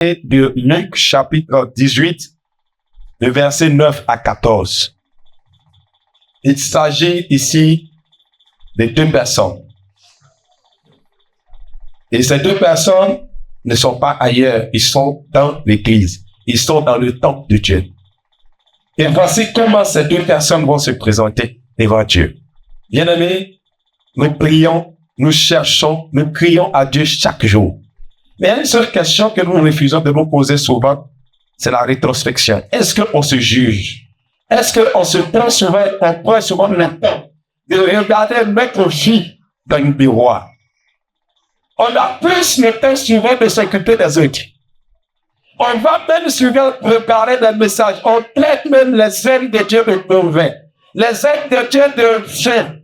de Luc chapitre 18, le verset 9 à 14. Il s'agit ici de deux personnes. Et ces deux personnes ne sont pas ailleurs, ils sont dans l'église, ils sont dans le temple de Dieu. Et voici comment ces deux personnes vont se présenter devant Dieu. Bien-aimés, nous prions, nous cherchons, nous crions à Dieu chaque jour. Mais il y a une seule question que nous refusons de nous poser souvent, c'est la rétrospection. Est-ce qu'on se juge? Est-ce qu'on se prend souvent le temps de regarder notre vie dans une miroir? On a plus le temps souvent de s'occuper des autres. On va même souvent préparer des messages. On traite même les œuvres de Dieu de mauvais. Les œuvres de Dieu de fin.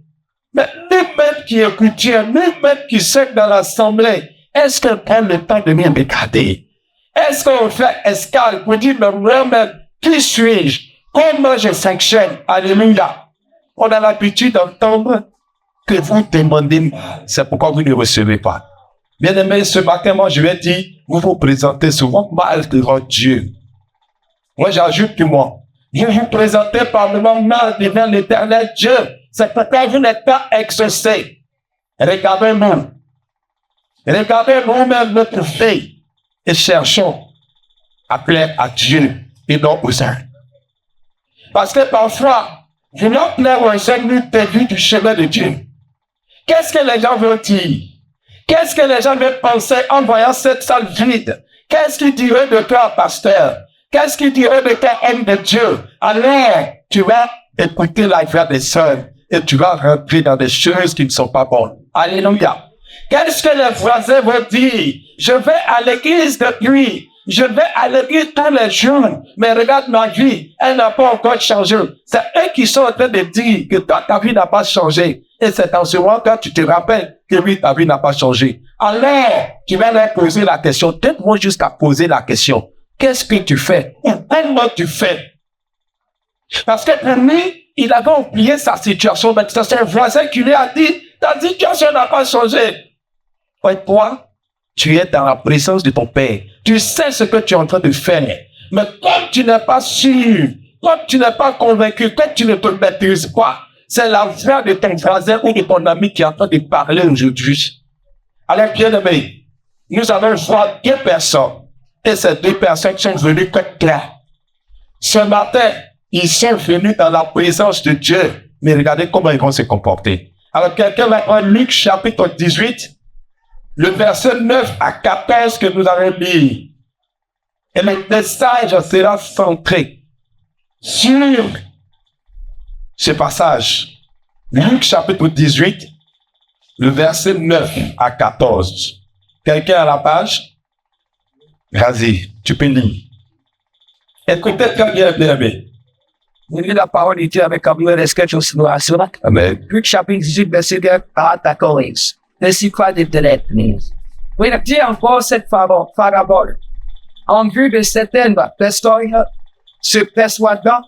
Mais nous-mêmes qui écoutons, nous-mêmes qui sommes dans l'assemblée, est-ce qu'on prend le temps de bien regarder? Est-ce qu'on fait escale pour dire, mais vraiment, qui suis-je? Comment je sanctionne? Alléluia. On a l'habitude d'entendre que vous demandez, c'est pourquoi vous ne recevez pas. Bien aimé, ce matin, moi, je vais dire, vous vous présentez souvent mal devant Dieu. Moi, j'ajoute que moi, vous vous présentez probablement mal devant l'éternel Dieu. C'est pourquoi vous n'êtes pas exaucé. Regardez-nous. Regardez nous-mêmes notre vie et cherchons à plaire à Dieu et non aux hommes. Parce que parfois, vouloir plaire aux hommes nous dévie du chemin de Dieu. Qu'est-ce que les gens veulent dire? Qu'est-ce que les gens veulent penser en voyant cette salle vide? Qu'est-ce qu'ils diraient de toi, pasteur? Qu'est-ce qu'ils diraient de ta haine de Dieu? Alors, tu vas écouter la voix des sœurs et tu vas rentrer dans des choses qui ne sont pas bonnes. Alléluia. Qu'est-ce que les voisins vont dire? Je vais à l'église depuis. Je vais à l'église tous les jours. Mais regarde ma vie. Elle n'a pas encore changé. C'est eux qui sont en train de dire que toi, ta vie n'a pas changé. Et c'est en ce moment que tu te rappelles que oui, ta vie n'a pas changé. Alors, tu vas leur poser la question. Peut-être jusqu'à poser la question. Qu'est-ce que tu fais? Comment tu fais? Parce que lui, il avait oublié sa situation. Mais c'est un voisin qui lui a dit, ta situation n'a pas changé. Et toi, tu es dans la présence de ton Père. Tu sais ce que tu es en train de faire. Mais comme tu n'es pas sûr, comme tu n'es pas convaincu, comme tu ne te maîtrises pas, c'est la voix de ton voisin ou de ton ami qui est en train de parler aujourd'hui. Alors, bien aimé, nous allons voir deux personnes. Et ces deux personnes sont venues très claires. Ce matin, ils sont venus dans la présence de Dieu. Mais regardez comment ils vont se comporter. Alors, quelqu'un va prendre Luc chapitre 18, le verset 9 à 14 que nous avons lu. Et le message sera centré sur ce passage. Luc chapitre 18, le verset 9 à 14. Quelqu'un à la page? Vas-y, tu peux lire. Écoutez très bien, bien aimé. Vous lisez la parole de Dieu avec amour et respect sur nous. Amen. Luc chapitre 18, verset 9 à 14. Ainsi quoi de l'être. Oui, Dieu encore cette parabole. En vue de certaines personnes se persuadant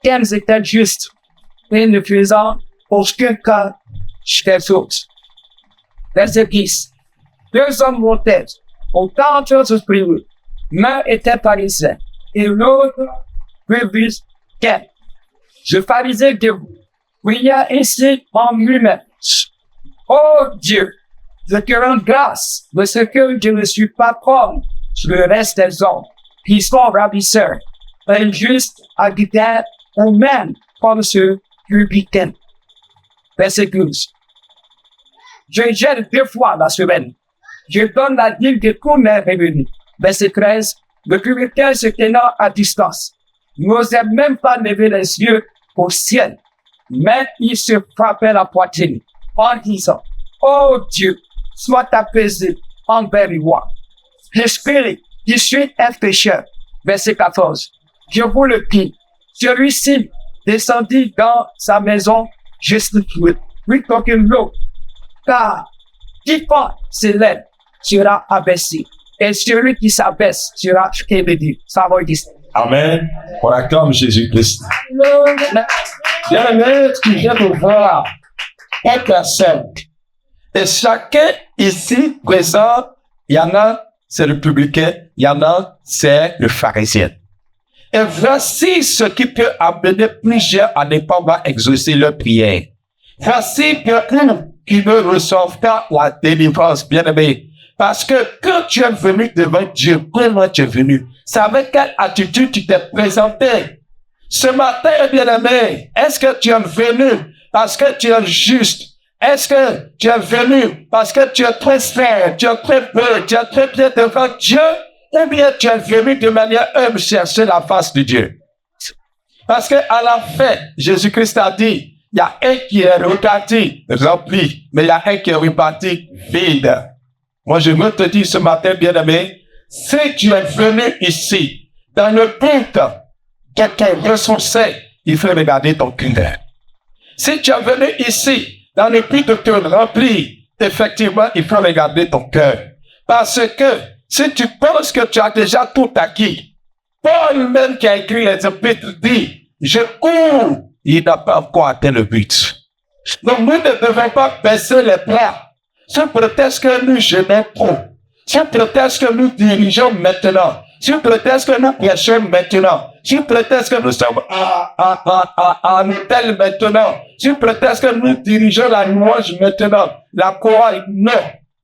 qu'elles étaient justes et ne faisant aucun cas chez les autres. Verset 10. Deux hommes montèrent au temple de prier. L'un était pharisien et l'autre publicain. Le pharisien de vous pria ainsi en lui-même. Oh Dieu, je te rends grâce de ce que je ne suis pas comme le reste des hommes qui sont ravisseurs, injustes, agitaires, ou même comme ce publicain. Verset 12. Je gère 2 fois la semaine. Je donne la dîme de tous mes revenus. Verset 13. Le publicain se tenant à distance n'osait même pas lever les yeux au ciel, mais il se frappait la poitrine en disant, oh Dieu, sois apaisé envers moi. Respirez, je suis un pécheur. Verset 14. Je vous le dis, celui-ci descendit dans sa maison restituée, plutôt que l'autre. Car quiconque s'élève sera abaissé, et celui qui s'abaisse sera élevé. Ça va dire. Amen. On acclame Jésus-Christ. Bien aimé, tu viens de voir une personne. Et chacun ici présent, il y en a, c'est le publicain, Il y en a, c'est le pharisien. Et voici ce qui peut amener plusieurs à ne pas exaucer leur prière. Voici quelqu'un qui ne reçoit pas la délivrance, bien-aimé. Parce que quand tu es venu devant Dieu, comment tu es venu? C'est avec quelle attitude tu t'es présenté? Ce matin, bien-aimé, est-ce que tu es venu parce que tu es juste? Est-ce que tu es venu parce que tu es très fier, tu es très peu, tu es très bien devant Dieu? Ou bien tu es venu de manière humble chercher la face de Dieu? Parce que à la fin, Jésus-Christ a dit, il y a un qui est reparti, rempli, mais il y a un qui est reparti vide. Moi, je veux te dire ce matin, bien-aimé, si tu es venu ici, dans le but de te ressourcer, il faut regarder ton cœur. Si tu es venu ici, dans le but de te remplir, effectivement, il faut regarder ton cœur. Parce que, si tu penses que tu as déjà tout acquis, Paul même qui a écrit les épîtres dit, je cours, il n'a pas encore atteint le but. Donc, nous ne devons pas baisser les bras. C'est peut-être que nous jeûnons trop. C'est peut-être que nous dirigeons maintenant. C'est peut-être que nous prêchons maintenant. C'est peut-être que nous sommes en hôtel maintenant. C'est peut-être que nous dirigeons la louange maintenant. La chorale, non.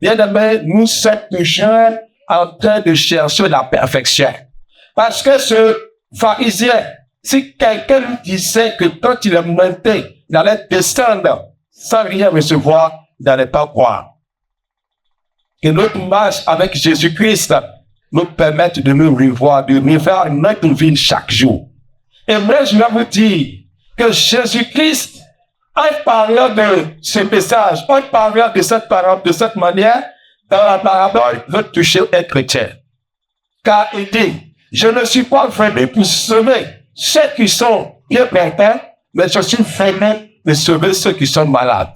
Bien aimé, nous sommes toujours en train de chercher la perfection. Parce que ce pharisien, si quelqu'un lui disait que quand il est monté, il allait descendre sans rien recevoir, il n'allait pas croire. Que notre marche avec Jésus-Christ nous permette de nous revoir, de revoir notre vie chaque jour. Et moi, je vais vous dire que Jésus-Christ, en parlant de ce message, en parlant de cette parole, de cette manière, dans la parabole, veut toucher un chrétien. Car il dit, je ne suis pas venu pour sauver ceux qui sont bien portants, mais je suis venu de sauver ceux qui sont malades.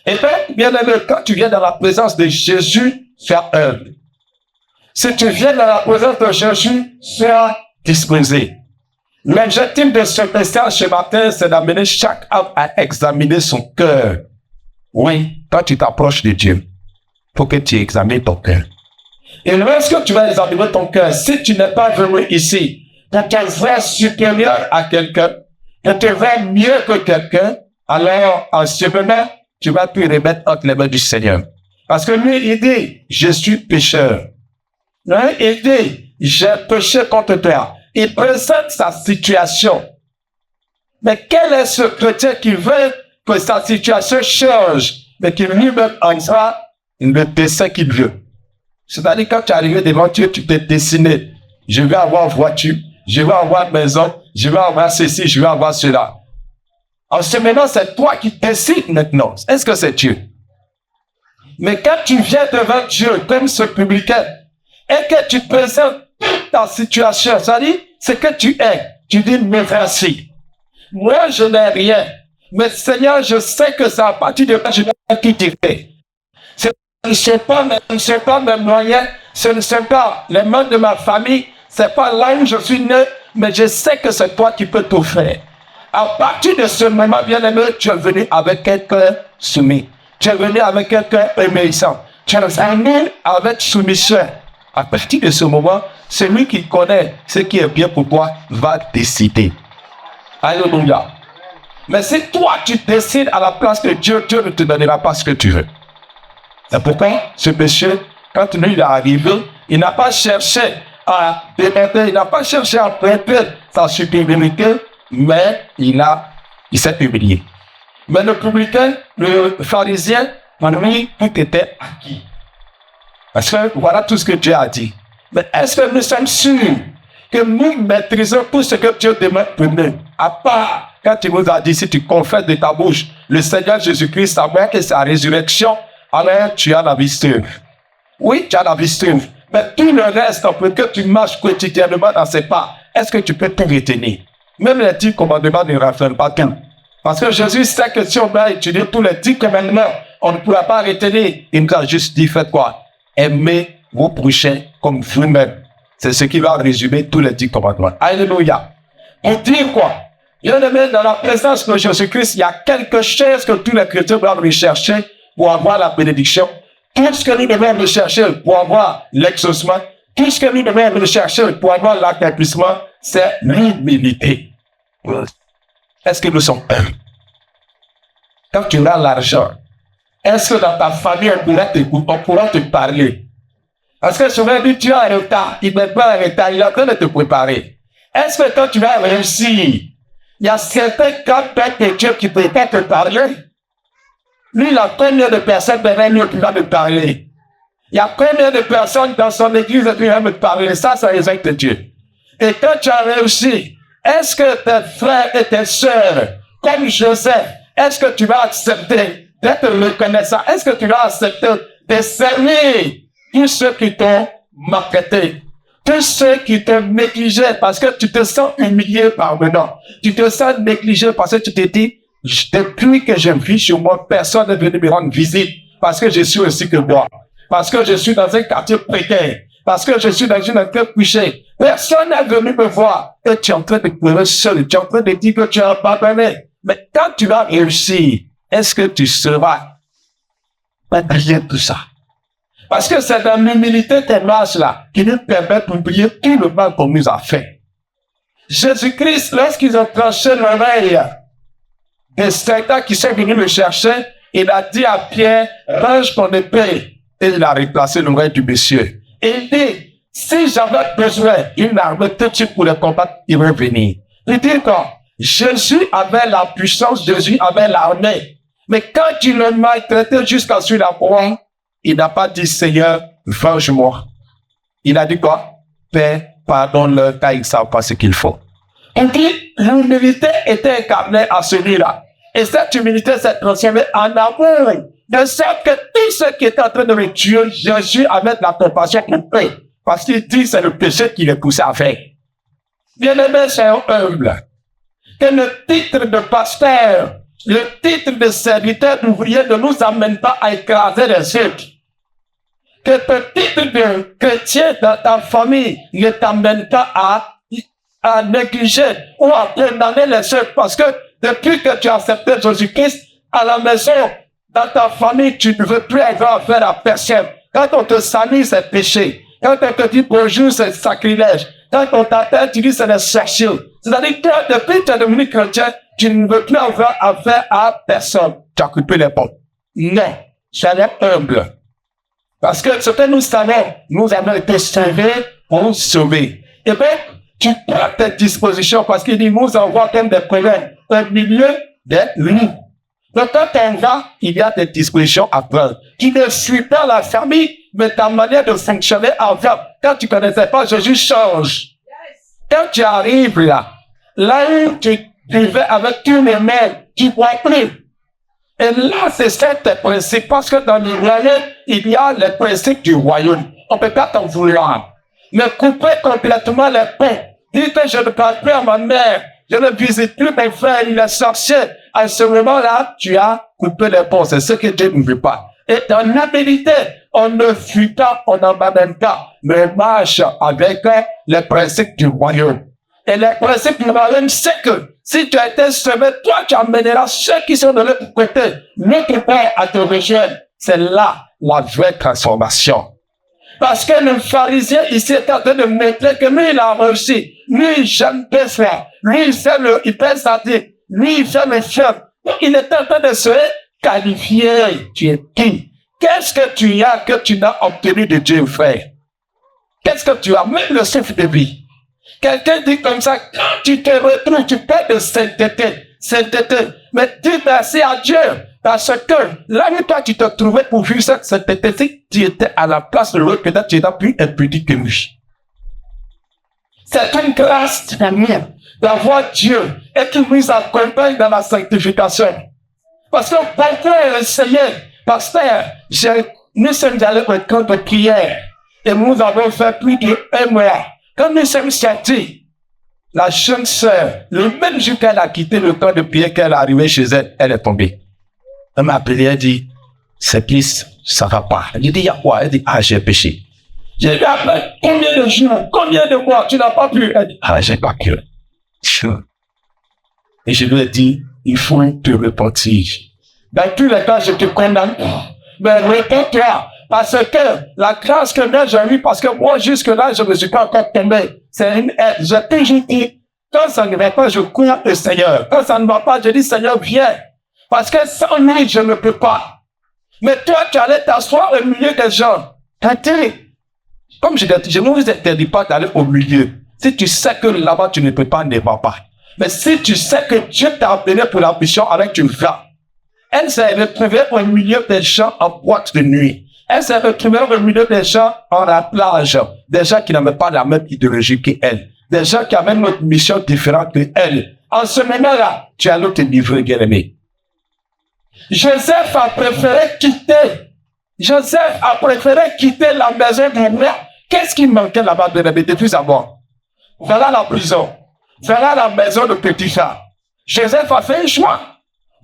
Et donc, bien aimé, quand tu viens dans la présence de Jésus, sois humble. Si tu viens dans la présence de Jésus, sois disposé. L'objectif de ce message ce matin, c'est d'amener chaque homme à examiner son cœur. Oui, quand tu t'approches de Dieu, il faut que tu examines ton cœur. Et lorsque tu vas examiner ton cœur, si tu n'es pas venu ici, pour te voir supérieur à quelqu'un, pour te voir mieux que quelqu'un, alors, en ce moment, tu vas te remettre entre les mains du Seigneur. Parce que lui, il dit, je suis pécheur. Lui, il dit, j'ai péché contre toi. Il présente sa situation. Mais quel est ce chrétien qui veut que sa situation change, mais qui lui-même en sera le dessin qu'il veut? C'est-à-dire, quand tu es arrivé devant Dieu, tu t'es dessiné. Je vais avoir voiture, je vais avoir maison, je vais avoir ceci, je vais avoir cela. En ce moment, c'est toi qui décides maintenant. Est-ce que c'est Dieu? Mais quand tu viens devant Dieu, comme ce publicain, et que tu présentes toute ta situation, c'est-à-dire, ce que tu es, tu dis, mais merci. Moi, je n'ai rien. Mais Seigneur, je sais que c'est à partir de là que je vais quitter. Ce ne sont pas mes moyens, ce ne sont pas les membres de ma famille, c'est pas là où je suis né, mais je sais que c'est toi qui peux tout faire. À partir de ce moment, bien-aimé, tu es venu avec un cœur soumis. Tu es venu avec un cœur obéissant. Tu es venu avec soumission. À partir de ce moment, celui qui connaît ce qui est bien pour toi va décider. Alléluia. Mais si toi, tu décides à la place de Dieu, Dieu ne te donnera pas ce que tu veux. C'est pourquoi ce péché, quand lui il est arrivé, il n'a pas cherché à démettre, il n'a pas cherché à prêter sa supériorité, mais il s'est humilié. Mais le publicain, le pharisien, pour lui, tout était acquis. Parce que voilà tout ce que Dieu a dit. Mais est-ce que nous sommes sûrs que nous maîtrisons tout ce que Dieu demande pour nous? À part quand il nous a dit, si tu confesses de ta bouche le Seigneur Jésus-Christ, à moins que sa résurrection, alors tu as la vie sauve. Oui, tu as la vie sauve. Mais tout le reste, pour que tu marches quotidiennement dans ses pas, est-ce que tu peux te retenir? Même les 10 commandements ne raffinent pas tout. Parce que Jésus sait que si on va étudier tous les 10 commandements, on ne pourra pas retenir. Il nous a juste dit, faites quoi? Aimez vos prochains comme vous-même. C'est ce qui va résumer tous les 10 commandements. Alléluia. On dit quoi? Bien aimé, dans la présence de Jésus-Christ, il y a quelque chose que tous les chrétiens doivent rechercher pour avoir la bénédiction. Tout ce que nous devons rechercher pour avoir l'exaucement, Tout ce que nous devons rechercher pour avoir l'accomplissement, c'est l'humilité. Est-ce que nous sommes humbles? Quand tu auras l'argent, est-ce que dans ta famille, on pourra te parler? Parce que souvent, tu as un retard, il n'est pas un retard, il est en train de te préparer. Est-ce que quand tu vas réussir, il y a certains cas de Dieu qui ne peut pas te parler? Lui, il a combien de personnes derrière lui qui va te parler? Il y a combien de personnes dans son église qui vont me parler? Ça, c'est les actes de Dieu. Et quand tu as réussi, est-ce que tes frères et tes sœurs, comme Joseph, est-ce que tu vas accepter d'être reconnaissant? Est-ce que tu vas accepter de servir tous ceux qui t'ont marketé? Tous ceux qui te négligeaient parce que tu te sens humilié par maintenant. Tu te sens négligé parce que tu te dis, depuis que je vis chez moi, personne n'est venu me rendre visite parce que je suis aussi que moi. Parce que je suis dans un quartier précaire. Parce que je suis dans une école couchée. Personne n'est venu me voir. Et tu es en train de pleurer seul. Tu es en train de dire que tu as abandonné. Mais quand tu vas réussir, est-ce que tu seras partager tout ça? Parce que c'est dans l'humilité tes marches là qui nous permettent d'oublier tout le mal qu'on nous a fait. Jésus-Christ, lorsqu'ils ont tranché l'oreille des Satan qui sont venus le chercher, il a dit à Pierre, range ton épée. Et il a replacé l'oreille du monsieur. Et il dit, si j'avais besoin d'une arme tout de suite pour le combattre, il va venir. Il dit quoi? Jésus avait la puissance, Jésus avait l'armée. Mais quand il le maltraitait jusqu'à sur la croix, il n'a pas dit, Seigneur, venge-moi. Il a dit quoi? Père, pardonne-leur car ils ne savent pas ce qu'il faut. Il dit, l'humilité était incarnée à celui-là. Et cette humilité s'est transformée en amour. De sorte que tout ce qui est en train de me tuer, Jésus avait de la compassion qu'il fait. Parce qu'il dit, c'est le péché qui les poussé à faire. Bien-aimés, soyons humbles. Que le titre de pasteur, le titre de serviteur ouvrier ne nous amène pas à écraser les autres. Que le titre de chrétien dans ta famille ne t'amène pas à négliger ou à condamner les autres. Parce que depuis que tu as accepté Jésus-Christ à la maison, dans ta famille, tu ne veux plus avoir affaire à personne. Quand on te salue, c'est péché. Quand on te dit bonjour, c'est sacrilège. Quand on t'appelle, tu dis c'est le sexuel. C'est-à-dire que depuis que tu es devenu chrétien, tu ne veux plus avoir affaire à personne. Tu as coupé les ponts. Non, soyez humble. Parce que ce que nous savons, nous avons été sauvés pour sauver. Et bien, tu prends tes dispositions parce qu'il dit, nous envoie comme des problèmes au milieu de lui. Donc, quand tu es un gars, il y a des dispositions à prendre. Qui ne suit pas la famille, mais ta manière de fonctionner envers. Quand tu ne connaissais pas, Jésus change. Quand tu arrives là où tu vivais avec tous les mêmes, tu ne vois plus. Et là, c'est ça tes principes. Parce que dans le royaume, il y a les principes du royaume. On ne peut pas t'en vouloir. Mais couper complètement les pains. Dis que je ne parle plus à ma mère. Je ne visite plus mes frères, il est sorcier. À ce moment-là, tu as coupé les ponts. C'est ce que Dieu ne veut pas. Et dans l'habilité, on ne fuit pas, on n'abandonne pas, mais marche avec les principes du royaume. Et les principes du royaume, c'est que si tu as été sauvé, toi, tu amèneras ceux qui sont de l'autre côté. L'autre père à te rejoindre. C'est là la vraie transformation. Parce que le pharisien, il s'est en train de montrer que lui, il a réussi. Lui, il j'aime bien faire. Lui, il fait santé. Lui, il fait le chef. Il est en train de se qualifier. Tu es qui? Qu'est-ce que tu as que tu n'as obtenu de Dieu, frère? Qu'est-ce que tu as? Même le souffle de vie. Quelqu'un dit comme ça, quand tu te retrouves, tu perds de sainteté. Mais dis merci à Dieu. Parce que là où toi tu te trouvais pour vivre cette sainteté, si tu étais à la place de l'autre, peut-être tu n'as plus impudi que lui. C'est une grâce dernière d'avoir Dieu et qui nous accompagne dans la sanctification. Parce que parfois, Seigneur, pasteur, nous sommes allés au camp de prière et nous avons fait plus d'1 mois. Quand nous sommes sortis, la jeune sœur, le même jour qu'elle a quitté le camp de prière, qu'elle est arrivée chez elle, elle est tombée. Elle m'a appelé, elle dit, c'est plus, ça va pas. Elle dit, il y a quoi? Elle dit, j'ai péché. J'ai dit, après, combien de jours, combien de mois, tu n'as pas pu? Elle dit, j'ai pas pu. Et je lui ai dit, il faut te repentir. Dans tous les cas, je te condamne. Mais repens-toi, Parce que la grâce que moi j'ai eue, parce que moi jusque-là, je ne me suis pas encore tombé. C'est une aide. Je t'ai dit, quand ça ne va pas, je cours le Seigneur. Quand ça ne va pas, je dis, Seigneur, viens. Parce que sans lui, je ne peux pas. Mais toi, tu allais t'asseoir au milieu des gens. Comme je ne vous interdis pas d'aller au milieu. Si tu sais que là-bas, tu ne peux pas, ne va pas. Mais si tu sais que Dieu t'a appelé pour la mission avec tu vas. Elle s'est retrouvée au milieu des gens en boîte de nuit. Elle s'est retrouvée au milieu des gens en la plage. Des gens qui n'avaient pas la même idéologie qu'elle. Des gens qui avaient une mission différente qu'elle. En ce moment-là, tu allais te livrer, bien-aimé. Joseph a préféré quitter la maison de roi. Qu'est-ce qui manquait là-bas, bien-aimé, depuis avant? Voilà la prison. Voilà la maison de Potiphar. Joseph a fait un choix.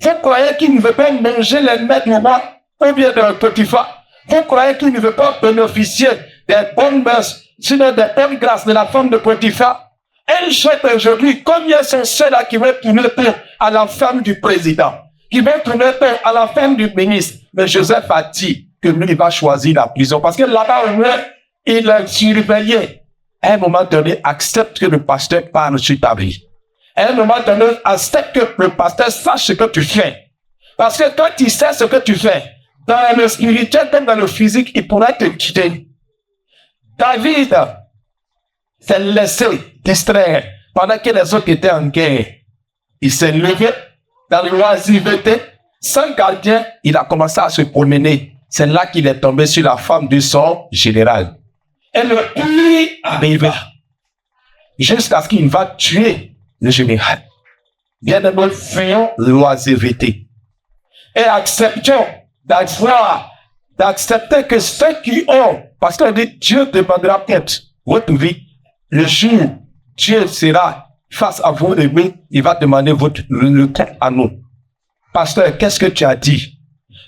Vous croyez qu'il ne veut pas manger les maîtres du roi ou bien de Potiphar? Vous croyez qu'il ne veut pas bénéficier des bonnes mœurs, sinon des bonnes grâces de la femme de Potiphar? Elle souhaite aujourd'hui combien sont ceux-là qui veulent tourner peur à la femme du président, qui veulent tourner peur à la femme du ministre. Mais Joseph a dit que lui, il va choisir la prison parce que là-bas, il est surveillé. À un moment donné, accepte que le pasteur parle sur ta vie. À un moment donné, accepte que le pasteur sache ce que tu fais. Parce que quand il sait ce que tu fais, dans le spirituel, même dans le physique, il pourrait te quitter. David s'est laissé distraire pendant que les autres étaient en guerre. Il s'est levé dans l'oisiveté. Sans gardien, il a commencé à se promener. C'est là qu'il est tombé sur la femme de son général. Et le pluie arriva jusqu'à ce qu'il va tuer le général. Bien-aimés, fuyons l'oisiveté. Et acceptons d'accepter que ceux qui ont, parce que Dieu demandera peut-être votre vie, le jour Dieu sera face à vous et lui, il va demander le temps à nous. Pasteur, qu'est-ce que tu as dit?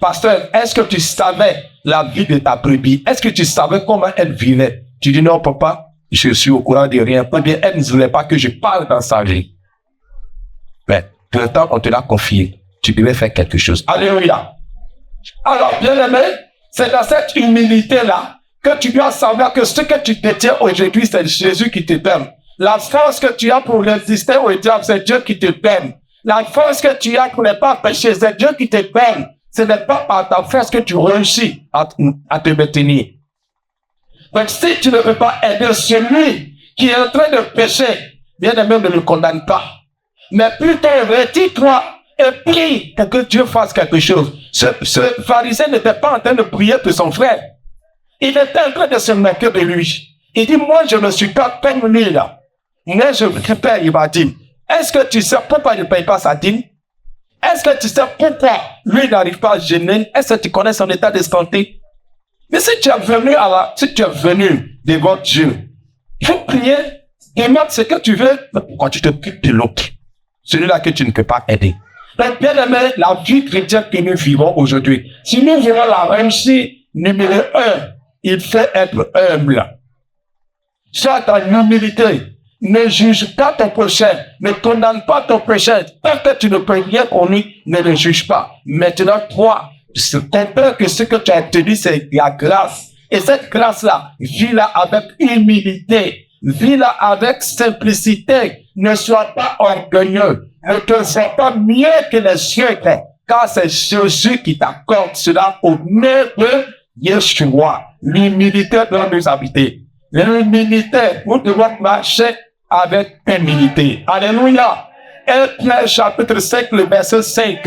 Pasteur, est-ce que tu savais la vie de ta brebis? Est-ce que tu savais comment elle vivait? Tu dis non, papa, je suis au courant de rien. Ou bien elle ne voulait pas que je parle dans sa vie. Mais, pourtant, on te l'a confié. Tu devais faire quelque chose. Alléluia. Alors, bien aimé, c'est dans cette humilité-là que tu dois savoir que ce que tu détiens aujourd'hui, c'est Jésus qui te donne. La force que tu as pour résister au diable, c'est Dieu qui te donne. La force que tu as pour ne pas pécher, c'est Dieu qui te donne. Ce n'est pas par ta force que tu réussis à te maintenir. Donc, si tu ne peux pas aider celui qui est en train de pécher, bien aimé, ne le condamne pas. Mais plutôt, retire-toi et prie que Dieu fasse quelque chose. Ce pharisien n'était pas en train de prier pour son frère. Il était en train de se moquer de lui. Il dit, moi, je ne suis pas comme lui, là. Mais je prépare, il va dire, est-ce que tu sais pourquoi il ne paye pas sa dîme? Est-ce que tu sais pourquoi lui n'arrive pas à gêner? Est-ce que tu connais son état de santé? Mais si tu es venu devant Dieu, il faut prier, demande ce que tu veux, mais pourquoi tu te occupes de l'autre? Celui-là que tu ne peux pas aider. Donc, bien aimé, la vie chrétienne que nous vivons aujourd'hui, si nous voulons la réussir, numéro 1, il faut être humble. Sois dans l'humilité. Ne juge pas ton prochain. Ne condamne pas ton prochain. Tant que tu ne peux rien pour lui, ne le juge pas. Maintenant, toi, comprends que ce que tu as obtenu, c'est la grâce. Et cette grâce-là, vis-la avec humilité. Vis-la avec simplicité. Ne sois pas orgueilleux. Ne te sens pas mieux que les cieux, car c'est Jésus qui t'accorde cela au nom de Yeshua. L'humilité doit nous habiter. L'humilité, nous devons marcher avec humilité. Alléluia. 1 Pierre chapitre 5, le verset 5.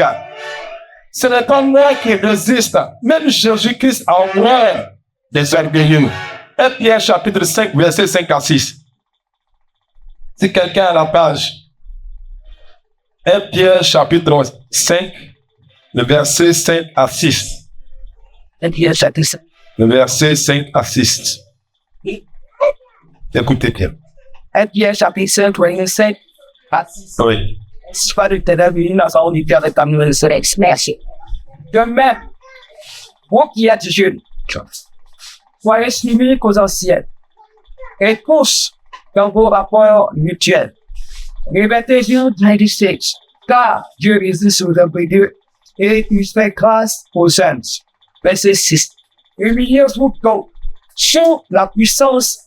Ce n'est pas moi qui résiste. Même Jésus-Christ a horreur des orgueilleux. 1 Pierre chapitre 5, verset 5 à 6. Si quelqu'un a la page. 1 Pierre chapitre 5, le verset 5 à 6. 1 Pierre chapitre 5. Le verset 5 à 6. Écoutez bien. 1 Pierre chapitre 5, verset 5 à 6. Oui. Si pas de télévision, nous avons dit que ta nouvelle serait exmergée. De même, vous qui êtes jeunes, soyez soumis aux anciens et tous dans vos rapports mutuels. Revêtez-vous d'injustice, car Dieu résiste aux impédieux et il fait grâce aux saints. Verset 6. humiliez-vous donc sous la puissance,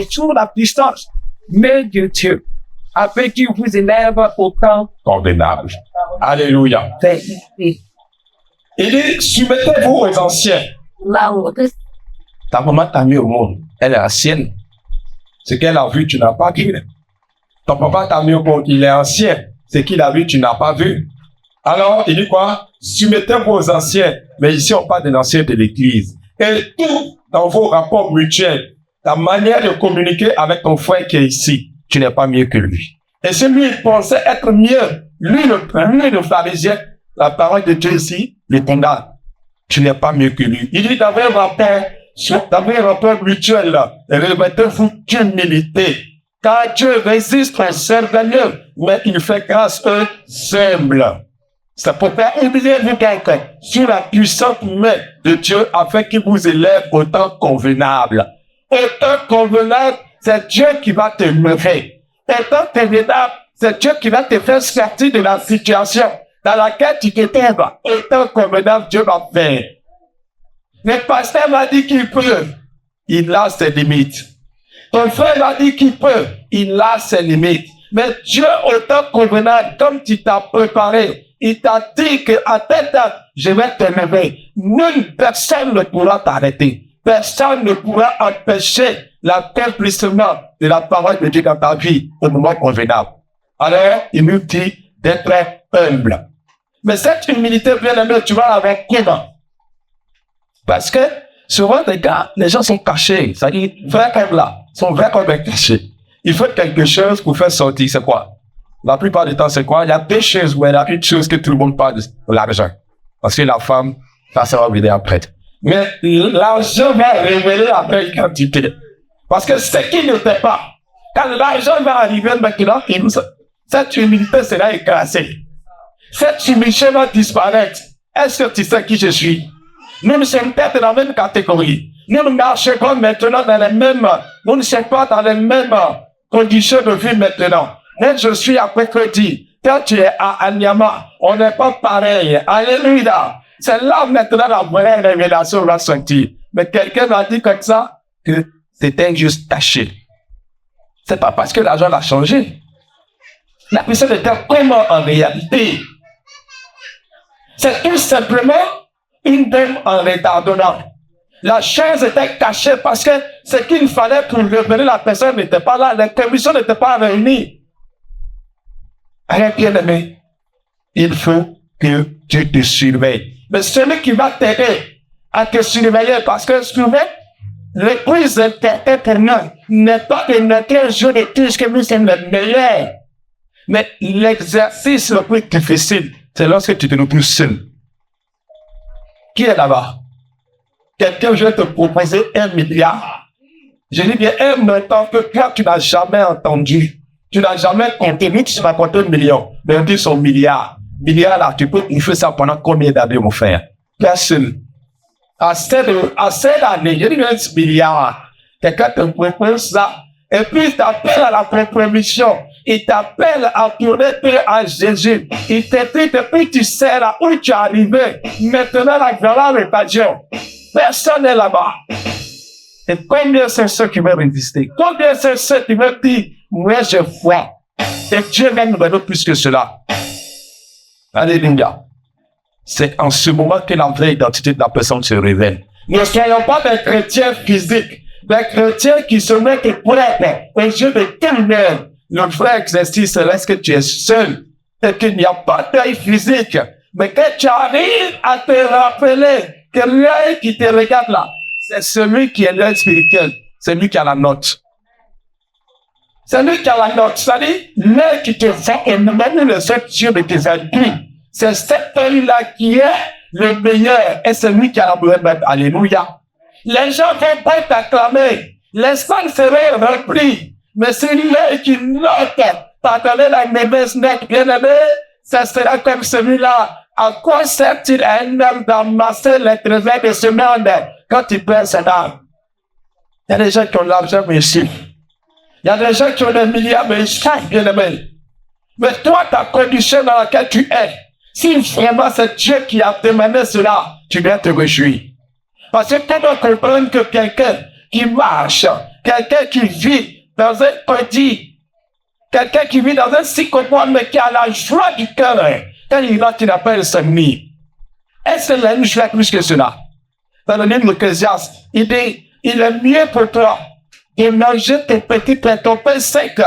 sous la puissance, mais de Dieu, afin qu'il vous élève au camp Convenable. Alléluia. fait. Il dit, soumettez-vous aux anciens. Ta maman t'a mis au monde. Elle est ancienne. Ce qu'elle a vu, tu n'as pas vu. Ton papa t'a mis au monde. Il est ancien. Ce qu'il a vu, tu n'as pas vu. Alors, il dit quoi? Soumettez-vous aux anciens. Mais ici, on parle des anciens de l'église. Et tout dans vos rapports mutuels, ta manière de communiquer avec ton frère qui est ici, tu n'es pas mieux que lui. Et si lui, il pensait être mieux, lui, le pharisien, la parole de Dieu ici, le condamne. Tu n'es pas mieux que lui. Il dit d'avoir un rapport mutuel, là. Revêtez-vous d'humilité. Car Dieu résiste aux serviteurs, mais il fait grâce aux humbles. C'est pour faire humilier quelqu'un sur la puissante main de Dieu afin qu'il vous élève au temps convenable. Au temps convenable, c'est Dieu qui va te lever. Au temps convenable, c'est Dieu qui va te faire sortir de la situation dans laquelle tu t'étais. Au temps convenable, Dieu va faire. Le pasteur m'a dit qu'il peut. Il a ses limites. Ton frère m'a dit qu'il peut. Il a ses limites. Mais Dieu, au temps convenable, comme tu t'as préparé, il t'a dit qu'à telle date, je vais te lever. Nulle personne ne pourra t'arrêter. Personne ne pourra empêcher l'accomplissement de la parole de Dieu dans ta vie au moment convenable. Alors, il nous dit d'être humble. Mais cette humilité, bien aimé, tu vas avec comment? Parce que souvent, les gens sont cachés. C'est-à-dire, vrai comme là, sont vrai comme cachés. Il faut quelque chose pour faire sortir. C'est quoi? La plupart du temps, c'est quoi? Il y a deux choses où il y a une chose que tout le monde parle de l'argent. Parce que la femme, ça va venir après. Mais l'argent va révéler après une quantité. Parce que ce qui n'était pas, quand l'argent va arriver maintenant, cette humilité sera écrasée. Cette humilité va disparaître. Est-ce que tu sais qui je suis? Nous ne sommes pas dans la même catégorie. Nous ne marchons pas maintenant dans les mêmes, nous ne sommes pas dans les mêmes conditions de vie maintenant. Moi, je suis à Pécredi. Quand tu es à Anyama, on n'est pas pareil. Alléluia. C'est là maintenant la vraie révélation va sortir. Mais quelqu'un m'a dit comme ça que c'était juste taché. C'est pas parce que l'argent a changé. La personne était comment en réalité? C'est tout simplement une dame en retardonnant. La chaise était cachée parce que ce qu'il fallait pour révéler la personne n'était pas là. Les commissions n'étaient pas réunies. Alors, bien aimé, il faut que Dieu te surveille. Mais celui qui va t'aider à te surveiller, parce que souvent, l'église éternelle n'est pas de notre jour de tout ce que nous sommes le meilleur. Mais l'exercice le plus difficile, c'est lorsque tu te retrouves seul. Qui est là-bas? Quelqu'un vient te proposer 1 milliard. Je dis bien 1 montant que quand tu n'as jamais entendu. Tu n'as jamais compté, mais tu vas compter 1 million. Mais on dit son milliard. Milliard là, tu peux, il fait ça pendant combien d'années, mon frère? Personne. À cette année, je dis 1 milliard. Quelqu'un te propose ça. Et puis, il t'appelle à la proposition. Il t'appelle à tourner à Jésus. Il te dit, depuis tu sais là où tu es arrivé. Maintenant, la gloire est à Dieu. Personne n'est là-bas. Et combien c'est ceux qui veulent résister? Combien c'est ceux qui veulent dire, moi je vois. Et Dieu même nous donne plus que cela. Alléluia. C'est en ce moment que la vraie identité de la personne se révèle. Ne soyons pas des chrétiens physiques, des chrétiens qui se mettent prêts aux yeux de tout le monde. Le vrai exercice, c'est lorsque tu es seul et qu'il n'y a pas d'œil physique. Mais quand tu arrives à te rappeler que l'œil qui te regarde là, c'est celui qui est l'œil spirituel. C'est lui qui a la note. C'est lui qui a la note. C'est-à-dire, l'œil qui te fait et même le seul Dieu de tes ennemis. C'est cet œil-là qui est le meilleur. Et c'est lui qui a la bonne. Alléluia. Les gens vont pas t'acclamer. L'espace serait rempli. Mais c'est l'œil qui note. Pardonnez la mauvaise note, bien aimé. Ça sera comme celui-là. À quoi sert-il à un homme d'amasser les trésors de ce monde quand il perd sa âme? Il y a des gens qui ont l'argent, mais ici. Il y a des gens qui ont des milliards, mais ici, bien aimé. Mais toi, ta condition dans laquelle tu es, si vraiment c'est Dieu qui a demandé cela, tu dois te réjouir. Parce que quand on comprend que quelqu'un qui marche, quelqu'un qui vit dans un paradis, quelqu'un qui vit dans un psychopathe, mais qui a la joie du cœur, quand il rentre, il appelle son ami. Est-ce qu'il a une joie plus que cela? Dans le livre d'Ecclésiaste, il dit, il est mieux pour toi de manger tes petits pains, ton pain sec,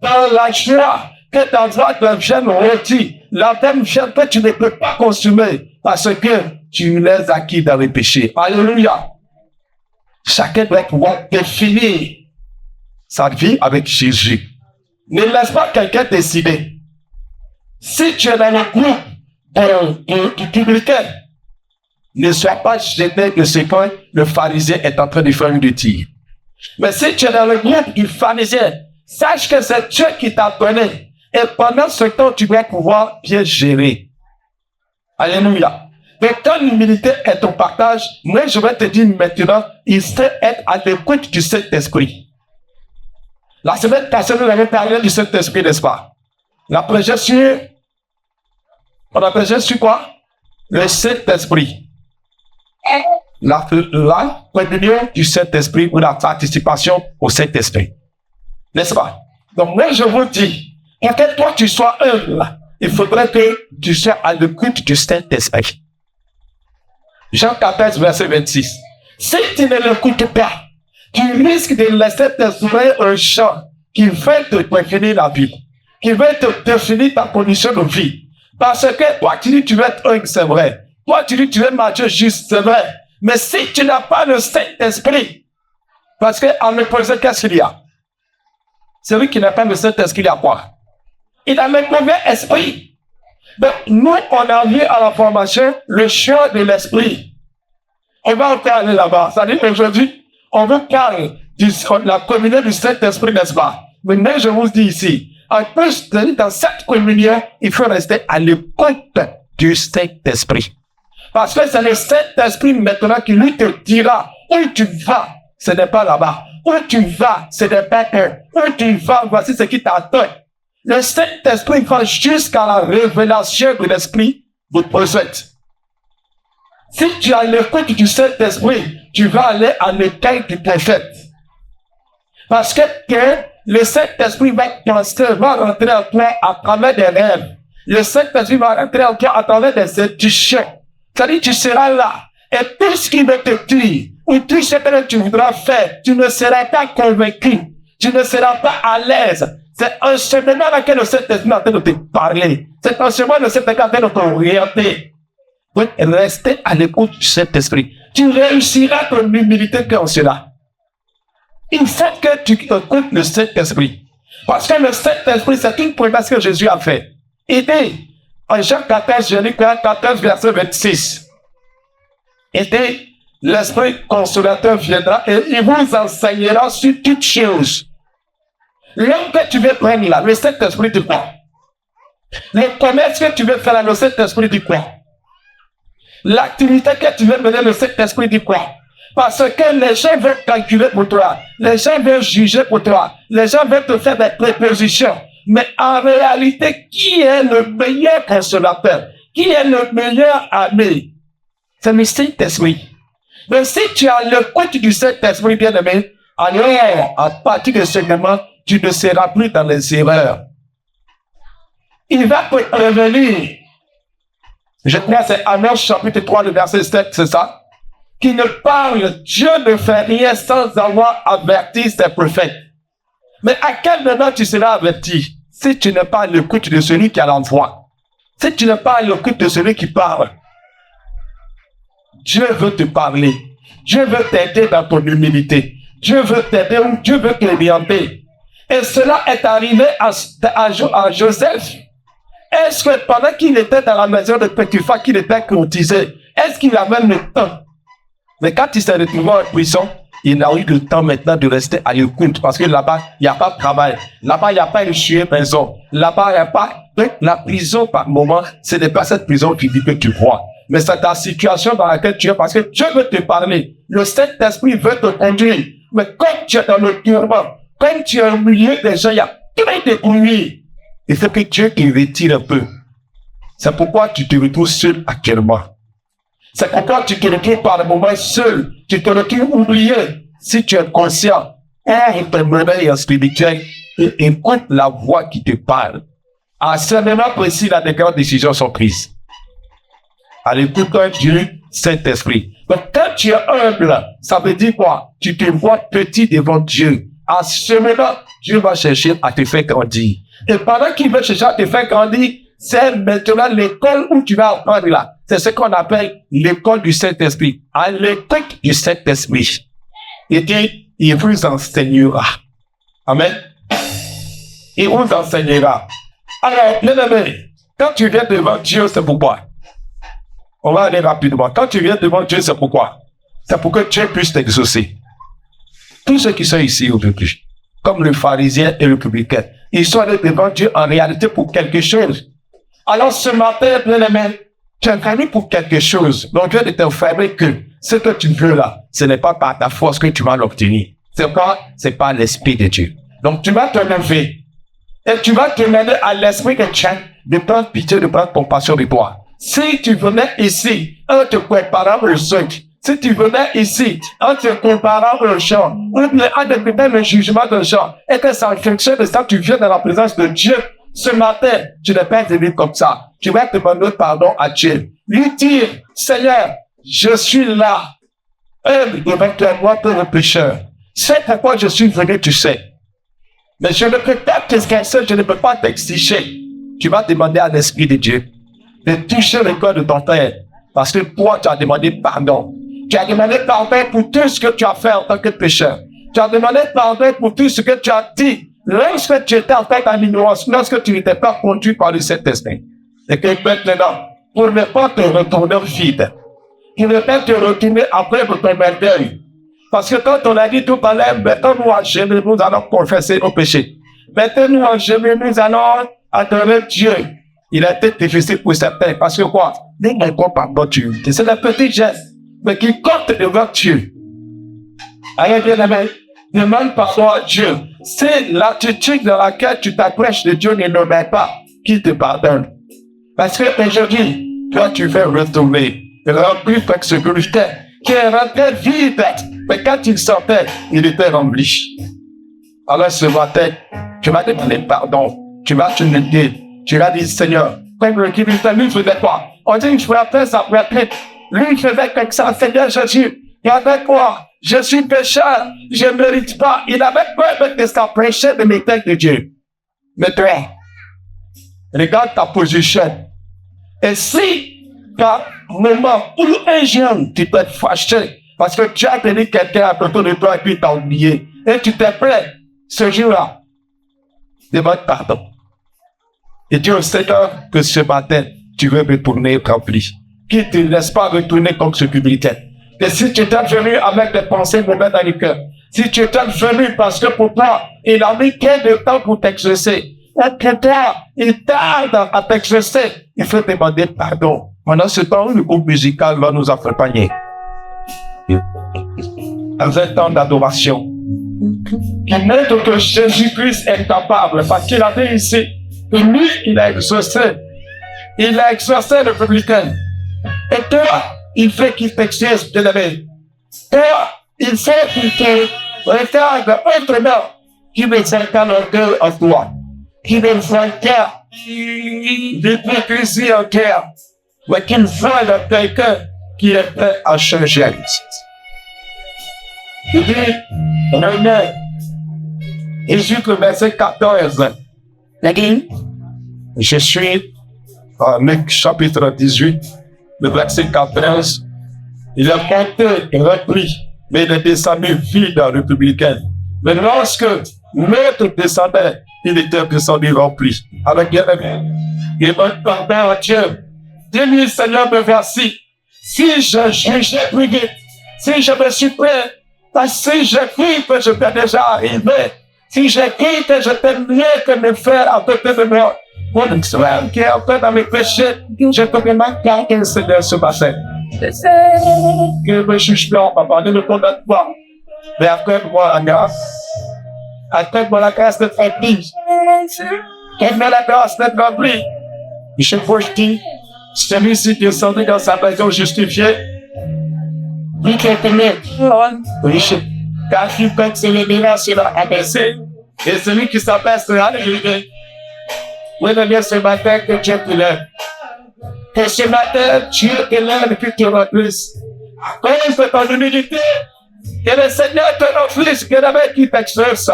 dans la joie, que d'avoir de jeunes rôtis, la même chair que tu ne peux pas consommer, parce que tu les acquis dans le péché. Alléluia. Chacun doit pouvoir définir sa vie avec Jésus. Ne laisse pas quelqu'un décider. Si tu es dans le groupe du publicain, ne sois pas gêné de ce que le pharisien est en train de faire une tir. Mais si tu es dans le groupe du pharisien, sache que c'est Dieu qui t'a donné. Et pendant ce temps, tu dois pouvoir bien gérer. Alléluia. Mais quand l'humilité est ton partage, moi je vais te dire maintenant, il faut être à l'écoute du Saint-Esprit. La semaine passée, nous avons parlé du Saint-Esprit, n'est-ce pas? On a prêché sur quoi? Le Saint-Esprit. La communion du Saint-Esprit ou la participation au Saint-Esprit. N'est-ce pas? Donc moi je vous dis, pour que toi tu sois humble, il faudrait que tu sois à l'écoute du Saint-Esprit. Jean 14, verset 26. Si tu ne l'écoutes pas, tu risques de laisser t'inspirer un chant qui va te définir la vie, qui va te définir ta condition de vie. Parce que toi, tu dis tu veux être un, c'est vrai. Toi, tu dis tu veux marcher juste, c'est vrai. Mais si tu n'as pas le Saint-Esprit, parce qu'en opposé, qu'est-ce qu'il y a? Celui qui n'a pas le Saint-Esprit, il a quoi? Il a le mauvais esprit. Donc, nous, on a vu à la formation le choix de l'esprit. On va en parler là-bas. C'est-à-dire qu'aujourd'hui, on veut parler de la communion du Saint-Esprit, n'est-ce pas? Maintenant, je vous dis ici, en plus, dans cette communion, il faut rester à l'écoute du Saint-Esprit. Parce que c'est le Saint-Esprit maintenant qui lui te dira où tu vas, ce n'est pas là-bas. Où tu vas, ce n'est pas eux. Où tu vas, voici ce qui t'attend. Le Saint-Esprit va jusqu'à la révélation de l'Esprit vous possède. Si tu as l'écoute du Saint-Esprit, tu vas aller à l'écueil du prophète. Parce que le Saint-Esprit va rentrer en toi à travers des rêves. Le Saint-Esprit va rentrer en toi à travers des intuitions. C'est-à-dire tu seras là. Et tout ce qui va te dire, ou tout ce que tu voudras faire, tu ne seras pas convaincu. Tu ne seras pas à l'aise. C'est un chemin dans lequel le Saint-Esprit est en train de te parler. C'est un chemin le Saint-Esprit est en train de t'orienter. Donc, restez à l'écoute du Saint-Esprit. Tu réussiras ton humilité comme cela. Il faut que tu écoutes le Saint-Esprit. Parce que le Saint-Esprit, c'est une promesse que Jésus a fait. Il dit, en Jean 14, Jésus 14, verset 26. Il dit, l'Esprit consolateur viendra et il vous enseignera sur toutes choses. L'homme que tu veux prendre là, le Saint-Esprit du quoi? Les promesses que tu veux faire là, le Saint-Esprit du quoi? L'activité que tu veux mener, le Saint-Esprit du quoi? Parce que les gens veulent calculer pour toi. Les gens veulent juger pour toi. Les gens veulent te faire des prépositions. Mais en réalité, qui est le meilleur consolateur? Qui est le meilleur ami? C'est le Saint-Esprit. Mais si tu as le côté du Saint-Esprit bien aimé, alors, à partir de ce moment, tu ne seras plus dans les erreurs. Il va te revenir. Je crois que c'est Amos chapitre 3, le verset 7, c'est ça? Qui ne parle, Dieu ne fait rien sans avoir averti ses prophètes. Mais à quel moment tu seras averti? Si tu n'es pas à l'écoute de celui qui a l'envoi. Si tu n'es pas à l'écoute de celui qui parle. Dieu veut te parler. Dieu veut t'aider dans ton humilité. Dieu veut t'aider ou Dieu veut t'orienter. Et cela est arrivé à Joseph. Est-ce que pendant qu'il était dans la maison de Potiphar, qu'il était courtisé, est-ce qu'il avait le temps? Mais quand il s'est retrouvé en prison, il n'a eu le temps maintenant de rester à l'écoute parce que là-bas, il n'y a pas de travail. Là-bas, il n'y a pas une chien maison. Là-bas, il n'y a pas... La prison, par moment, ce n'est pas cette prison qui dit que tu crois. Mais c'est ta situation dans laquelle tu es parce que Dieu veut te parler. Le Saint-Esprit veut te conduire. Mais quand tu es dans le tourment, quand tu es au milieu des gens, il y a plein de bruit. Il faut que Dieu te retire un peu. C'est pourquoi tu te retrouves seul actuellement. C'est pourquoi tu te retrouves par le moment seul. Tu te retrouves oublié. Si tu es conscient, il te réveille en spirituel et écoute la voix qui te parle. À ce moment précis, les grandes décisions sont prises. À l'écoute du Saint-Esprit. Donc, quand tu es humble, ça veut dire quoi? Tu te vois petit devant Dieu. À ce moment, Dieu va chercher à te faire grandir. Et pendant qu'il veut chercher à te faire grandir, c'est maintenant l'école où tu vas apprendre là. C'est ce qu'on appelle l'école du Saint-Esprit. À l'école du Saint-Esprit, il vous enseignera. Amen. Il vous enseignera. Alors, bien aimé, quand tu viens devant Dieu, c'est pourquoi? On va aller rapidement. Quand tu viens devant Dieu, c'est pourquoi? C'est pour que Dieu puisse t'exaucer. Tous ceux qui sont ici aujourd'hui, comme le pharisien et le publicain, ils sont allés devant Dieu en réalité pour quelque chose. Alors ce matin, bien aimé, tu es venu pour quelque chose. Donc Dieu ne t'informe que ce que tu veux là, ce n'est pas par ta force que tu vas l'obtenir. C'est quoi? C'est par l'Esprit de Dieu. Donc tu vas te lever. Et tu vas demander à l'Esprit de Dieu de prendre pitié, de prendre compassion de toi. Si tu venais ici, en te préparant le sucre, si tu venais ici, en te préparant le chant, en te préparant le jugement de chant, et que ça fonctionne de ça, tu viens dans la présence de Dieu. Ce matin, tu n'es pas venu comme ça. Tu vas demander pardon à Dieu. Lui dire, Seigneur, je suis là. Devant toi, moi, le pécheur. C'est pourquoi je suis venu, tu sais. Mais je ne peux pas t'exercer, je ne peux pas t'exiger. Tu vas demander à l'Esprit de Dieu de toucher le cœur de ton père. Parce que toi, tu as demandé pardon. Tu as demandé pardon pour tout ce que tu as fait en tant que pécheur. Tu as demandé pardon pour tout ce que tu as dit. Lorsque tu étais en fait en ignorance, lorsque tu n'étais pas conduit par le Saint-Esprit. Et que maintenant, pour ne pas te retourner vide, pour ne pas te retourner après pour ton deuil. Parce que quand on a dit tout à l'heure, maintenant nous en genoux, nous allons confesser nos péchés. Maintenant nous en genoux, nous allons adorer Dieu. Il a été difficile pour certains, parce que quoi? Dès qu'on compte pardon Dieu. C'est le petit geste, mais qui compte devant Dieu. Aïe, bien aimé, demande pardon à Dieu. C'est l'attitude dans laquelle tu t'approches de Dieu ne met pas qu'il te pardonne. Parce que aujourd'hui, toi tu veux retourner, remplir avec ce bulletin, qui est rentré vide, mais quand il sortait, il était rempli. Alors ce matin, tu vas demander pardon, tu vas te dire, tu vas dire, Seigneur, quand le qui lui faisait quoi? On dit, je vais faire ça, lui faisait comme ça, Seigneur Jésus, et avec moi, je suis pécheur, je ne mérite pas. Il avait peur de s'approcher de l'éternel de Dieu. Mais toi, regarde ta position. Et si, par moment où un jeune, tu peux être fâché, parce que tu as tenu quelqu'un à côté de toi et puis t'as oublié, et tu t'es prêt, ce jour-là, demande pardon. Et Dieu Seigneur que ce matin, tu veux retourner rempli. Qu'il ne te laisse pas retourner comme ce publicain. Et si tu étais venu avec des pensées mauvaises dans le cœur, si tu étais venu parce que pour toi, il a mis quel de temps pour t'exercer, et que toi, il tarde à t'exercer, il faut demander pardon. Pendant ce temps, le groupe musical va nous accompagner. Dans un temps d'adoration. Qui montre que Jésus-Christ est capable, parce qu'il a dit ici, que lui, il a exaucé. Il a exaucé le publicain. Et toi, il fait qu'il t'exerce de l'éveil. Toi, il fait qu'il te regarde autrement. Qui veut s'incarner le cœur en toi. Qui veut s'incarner l'hypocrisie en cœur. Mais qu'il voit le quelqu'un qui est prêt à changer. Il dit, René, Jésus, le verset 14. Je suis en Luc chapitre 18, le verset 14. Il a porté et repris, mais il est descendu vide en républicain. Mais lorsque l'autre descendait, il était descendu rempli. Alors, il demande pardon à Dieu. Dis-lui, Seigneur, me voici. Si j'ai prié, si je me suis prêt, si je prie que je peux déjà arriver, si je prie que je peux mieux que me faire à côté de moi, pour le soir qui est en train dans mes péchés, je peux vraiment garder le Seigneur ce matin. Que me juge pas, papa, ne me condamne pas. Mais accorde-moi la grâce. Accorde-moi la grâce de faire vie. Aide-moi la grâce d'être rempli. Je vous dis, Celui-ci qui est sorti dans sa maison justifiée, Lui qui est aimé. riche. Car tu peux célébrer sur leur abaissé. Et celui qui s'appelle sera élevé. Oui, mais bien ce matin que Dieu te lève. Et ce matin, Dieu te lève et puis tu vas plus. Quand c'est en humilité, que le Seigneur te refuse que la main qui t'exerce.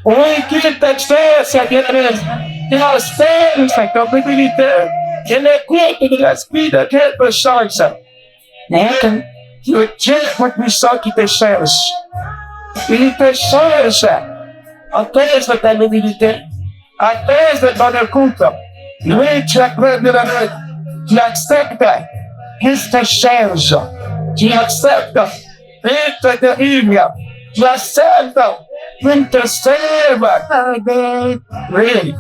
Oui, qui t'exerce, bien-aimé. Il espère sa compatibilité. Il écoute de l'esprit de quelque chose. Le Dieu puissant qui te cherche. Il te cherche. En cause de ta humilité. En cause de ton écoute. Oui, tu acceptes de la main. Tu acceptes qu'il te cherche. Tu acceptes qu'il te délivre. Tu acceptes qu'il te sauve. Oui,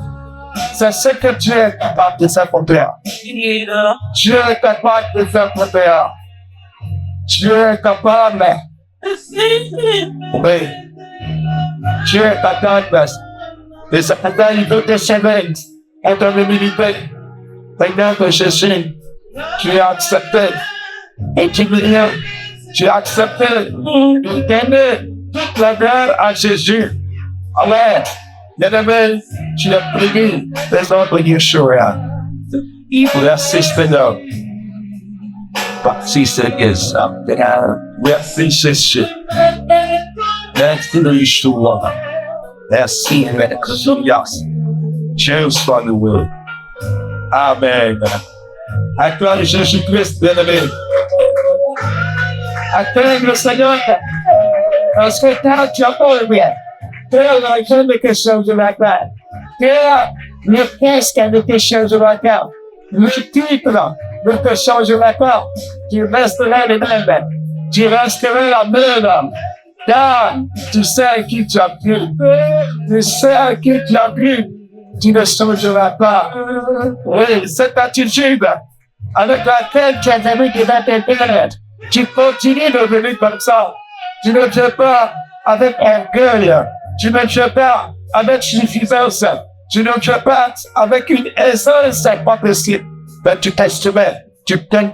c'est ce que tu es capable de faire pour toi. Tu es capable de faire pour toi. Tu es capable. Oui. Tu es capable. Et ça il veut te sauver. En ton humilité. Maintenant que Jésus, tu es accepté. Et tu viens. Tu as accepté de donner toute la gloire à Jésus. Amen. Bien-aimé, tu as prié les autres Yeshua. Merci Seigneur. Merci Seigneur. Merci Jésus. Merci Yeshua. Merci Alléluia. Dieu soit loué. Amen. Acclame Jésus-Christ, bien-aimé. Acclame le Seigneur. Parce que quand tu as pas bien, Père, la grande question de la terre. Père, le presque de tes choses de la terre. Le titre de tes choses de la terre. Tu resteras le même. Tu resteras la même. Car tu sais à qui tu as pris. Tu sais à qui tu as pris. Tu ne changeras pas. Oui, cette attitude avec laquelle tu as donné des intérêts. Tu continues de venir comme ça. Tu ne fais pas avec orgueil. Tu ne fais pas avec suffisance. Tu ne fais pas avec une essence pas possible. Mais tu t'estimes, tu t'aimes,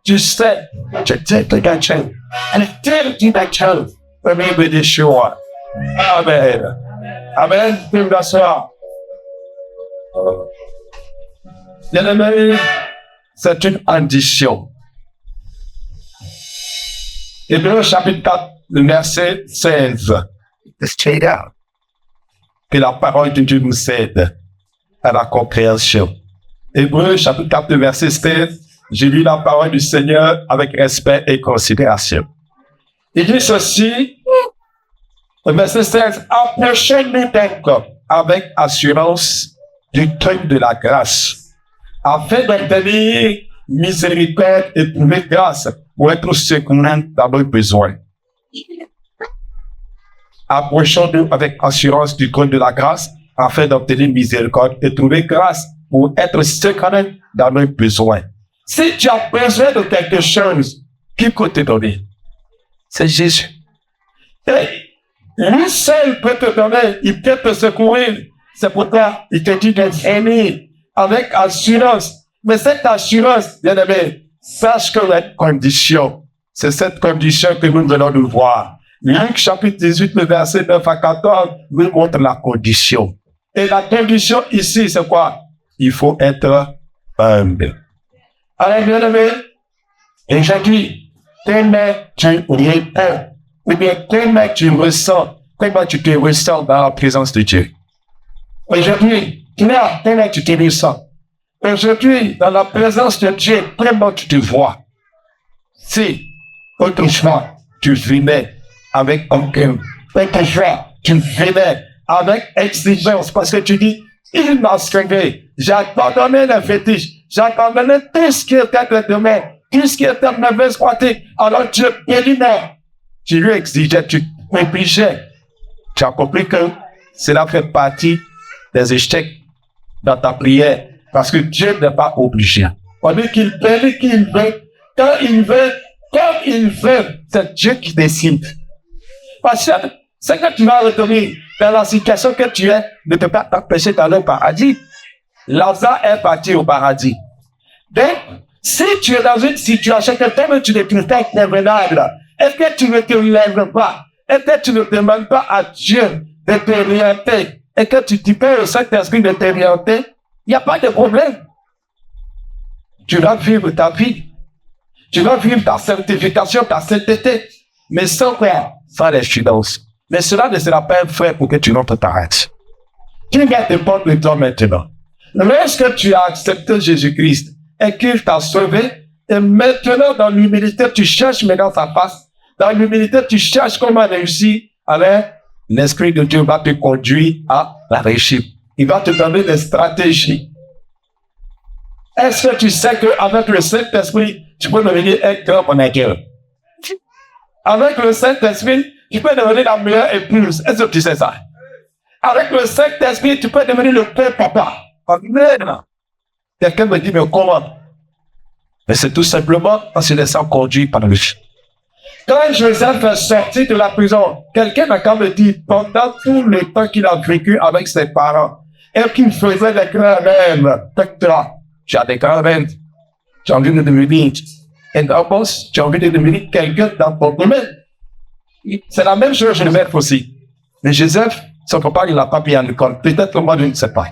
tu sais, tu t'es gâché. And until tu t'aimes, remember this sure. Amen. Amen. Bien-aimé, c'est une ambition. Hébreux chapitre 4, le verset 16. Straight out. Que la parole de Dieu nous aide à la compréhension. Hébreux chapitre 4, le verset 16. J'ai lu la parole du Seigneur avec respect et considération. Il dit ceci, le verset 16. Approchez-nous donc avec assurance du trône de la grâce, afin d'obtenir miséricorde et trouver grâce pour être secouru dans nos besoins. Approchons-nous avec assurance du trône de la grâce, afin d'obtenir miséricorde et trouver grâce pour être secouru dans nos besoins. Si tu as besoin de quelque chose, qui peut te donner? C'est Jésus. Et lui seul peut te donner, il peut te secourir. C'est pourquoi il te dit d'être aimé avec assurance. Mais cette assurance, bien aimé, sache que la condition, c'est cette condition que nous venons de voir. Luc chapitre 18, le verset 9 à 14, nous montre la condition. Et la condition ici, c'est quoi? Il faut être humble. Alors, bien aimé, et j'ai dit, tellement tu réponds, ou bien tellement tu ressens, tellement tu te ressens dans la présence de Dieu. Aujourd'hui, tellement tu te ressens. Aujourd'hui, dans la présence de Dieu, tellement tu te vois. Si, autrefois, tu venais avec aucun, tu venais avec exigence, parce que tu dis, il m'a stringé, j'ai abandonné le fétiche, j'ai abandonné tout ce qui était de demain, tout ce qui était de mauvaise pratique, alors tu élimines. Tu lui exigeais, tu obligeais. Tu as compris que cela fait partie des échecs dans ta prière, parce que Dieu n'est pas obligé. On dit qu'il veut, quand il veut, c'est Dieu qui décide. Parce que c'est que tu vas retourner dans la situation que tu es, ne peut pas t'empêcher d'aller au paradis. Lazare est parti au paradis. Donc, si tu es dans une situation que toi-même tu ne trouves pas convenable, est-ce que tu ne te lèves pas? Est-ce que tu ne demandes pas à Dieu de t'orienter? Et que tu dis pas au Saint-Esprit de t'orienter? Il n'y a pas de problème. Tu vas vivre ta vie. Tu vas vivre ta sanctification, ta sainteté. Mais sans quoi? Sans les finances. Mais cela ne sera pas un frein pour que tu ne t'arrêtes. Qui va te porter de toi maintenant? Lorsque tu as accepté Jésus-Christ et qu'il t'a sauvé, et maintenant dans l'humilité, tu cherches maintenant sa face. Dans l'humilité, tu cherches comment réussir. Alors, l'Esprit de Dieu va te conduire à la réussite. Il va te donner des stratégies. Est-ce que tu sais qu'avec le Saint-Esprit, tu peux devenir un grand manager? Avec le Saint-Esprit, tu peux devenir la meilleure épouse. Est-ce que tu sais ça? Avec le Saint-Esprit, tu peux devenir le père papa. Amen. Quelqu'un me dit, mais comment? Mais c'est tout simplement parce qu'il est sans conduit par le Dieu. Quand Joseph est sorti de la prison, quelqu'un m'a quand même dit, pendant tout le temps qu'il a vécu avec ses parents, et qu'il faisait des grands rêves, tu as des grands rêves, tu as envie de devenir, et d'abord, tu as envie de devenir quelqu'un dans ton domaine. C'est la même chose chez Joseph aussi. Mais Joseph, son papa, il n'a pas pris en école. Peut-être que moi, je ne sais pas.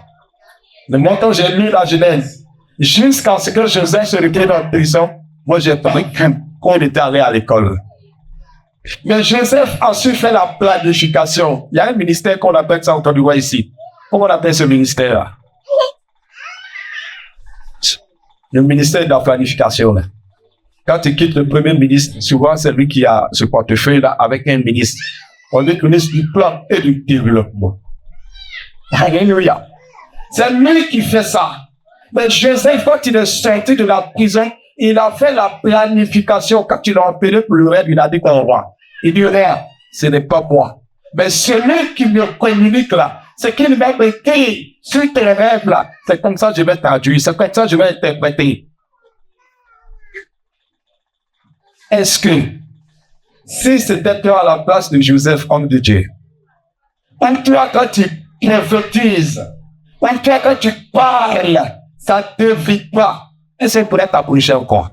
Mais moi, quand j'ai lu la Genèse, jusqu'à ce que Joseph se retrouve en prison, moi, j'ai trouvé qu'on était allé à l'école. Mais Joseph a su faire la planification. Il y a un ministère qu'on appelle ça, on voit ici. Comment on appelle ce ministère-là? Le ministère de la planification, là. Quand tu quittes le premier ministre, souvent c'est lui qui a ce portefeuille-là avec un ministre. On utilise du plan et du développement. Alléluia. C'est lui qui fait ça. Mais Joseph, quand il est sorti de la prison, il a fait la planification. Quand il a appelé pour le rêve, il a dit qu'on voit. Il dit, rien, ce n'est pas moi. Mais celui qui me communique là, c'est qu'il m'a dit, sur tes rêves là, c'est comme ça que je vais traduire, c'est comme ça que je vais interpréter. Est-ce que, si c'était toi à la place de Joseph, homme de Dieu, quand toi, quand tu prophétises, quand tu parles, ça ne te vit pas, et c'est pour être approché encore.